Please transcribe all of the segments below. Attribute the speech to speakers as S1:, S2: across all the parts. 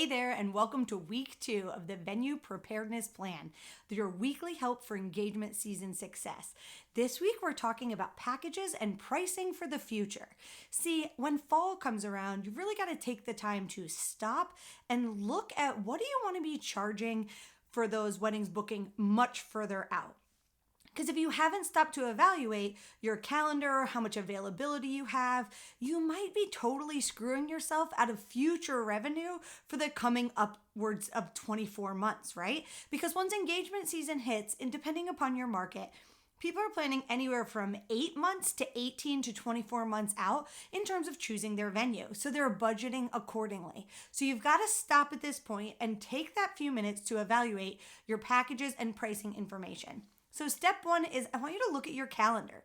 S1: Hey there, and welcome to week 2 of the Venue Preparedness Plan, your weekly help for engagement season success. This week, we're talking about packages and pricing for the future. See, when fall comes around, you've really got to take the time to stop and look at what do you want to be charging for those weddings booking much further out. Because if you haven't stopped to evaluate your calendar, how much availability you have, you might be totally screwing yourself out of future revenue for the coming upwards of 24 months, right? Because once engagement season hits, and depending upon your market, people are planning anywhere from 8 months to 18 to 24 months out in terms of choosing their venue. So they're budgeting accordingly. So you've got to stop at this point and take that few minutes to evaluate your packages and pricing information. So step 1 is I want you to look at your calendar.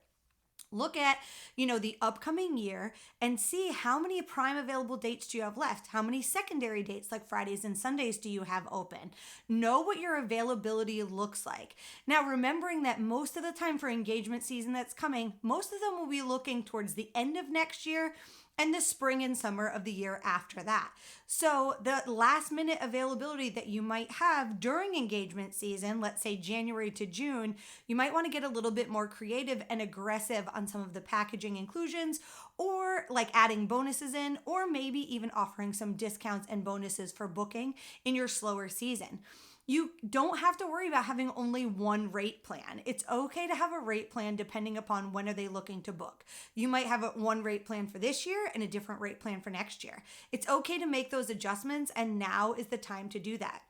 S1: Look at, the upcoming year and see how many prime available dates do you have left? How many secondary dates like Fridays and Sundays do you have open? Know what your availability looks like. Now, remembering that most of the time for engagement season that's coming, most of them will be looking towards the end of next year and the spring and summer of the year after that. So the last minute availability that you might have during engagement season, let's say January to June, you might want to get a little bit more creative and aggressive on some of the packaging inclusions, or like adding bonuses in, or maybe even offering some discounts and bonuses for booking in your slower season. You don't have to worry about having only one rate plan. It's okay to have a rate plan depending upon when are they looking to book. You might have one rate plan for this year and a different rate plan for next year. It's okay to make those adjustments, and now is the time to do that.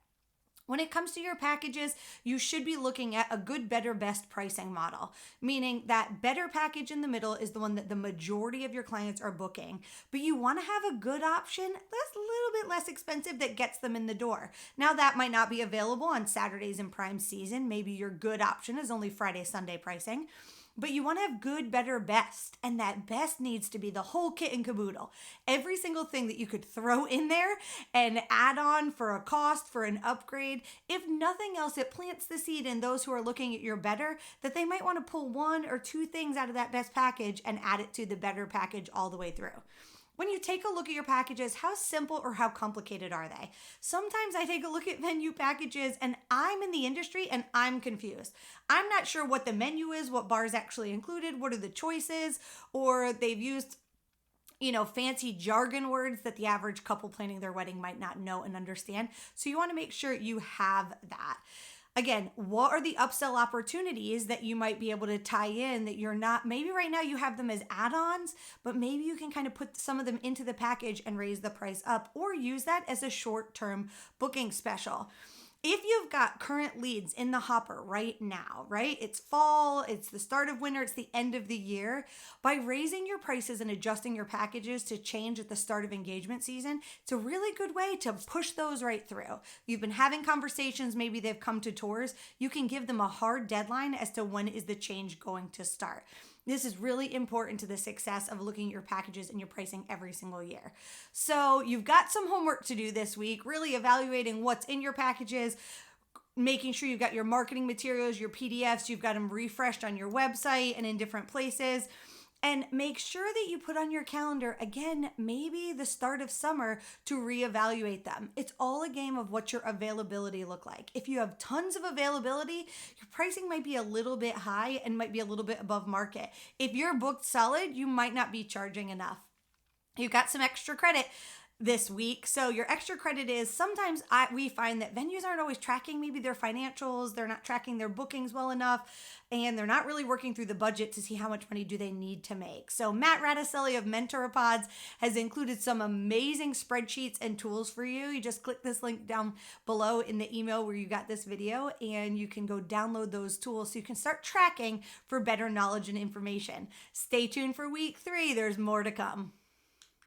S1: When it comes to your packages, you should be looking at a good, better, best pricing model, meaning that better package in the middle is the one that the majority of your clients are booking, but you want to have a good option that's a little bit less expensive that gets them in the door. Now, that might not be available on Saturdays in prime season. Maybe your good option is only Friday, Sunday pricing. But you want to have good, better, best. And that best needs to be the whole kit and caboodle. Every single thing that you could throw in there and add on for a cost, for an upgrade. If nothing else, it plants the seed in those who are looking at your better that they might want to pull 1 or 2 things out of that best package and add it to the better package all the way through. When you take a look at your packages, how simple or how complicated are they? Sometimes I take a look at venue packages and I'm in the industry and I'm confused. I'm not sure what the menu is, what bars actually included, what are the choices, or they've used fancy jargon words that the average couple planning their wedding might not know and understand. So you want to make sure you have that. Again, what are the upsell opportunities that you might be able to tie in that you're not, maybe right now you have them as add-ons, but maybe you can kind of put some of them into the package and raise the price up, or use that as a short-term booking special. If you've got current leads in the hopper right now, right? It's fall, it's the start of winter, it's the end of the year. By raising your prices and adjusting your packages to change at the start of engagement season, it's a really good way to push those right through. You've been having conversations, maybe they've come to tours. You can give them a hard deadline as to when is the change going to start. This is really important to the success of looking at your packages and your pricing every single year. So you've got some homework to do this week, really evaluating what's in your packages, making sure you've got your marketing materials, your PDFs, you've got them refreshed on your website and in different places. And make sure that you put on your calendar, again, maybe the start of summer, to reevaluate them. It's all a game of what your availability look like. If you have tons of availability, your pricing might be a little bit high and might be a little bit above market. If you're booked solid, you might not be charging enough. You've got some extra credit this week. So your extra credit is sometimes we find that venues aren't always tracking maybe their financials, they're not tracking their bookings well enough, and they're not really working through the budget to see how much money do they need to make. So Matt Radicelli of Mentorapods has included some amazing spreadsheets and tools for you. You just click this link down below in the email where you got this video, and you can go download those tools so you can start tracking for better knowledge and information. Stay tuned for week 3. There's more to come.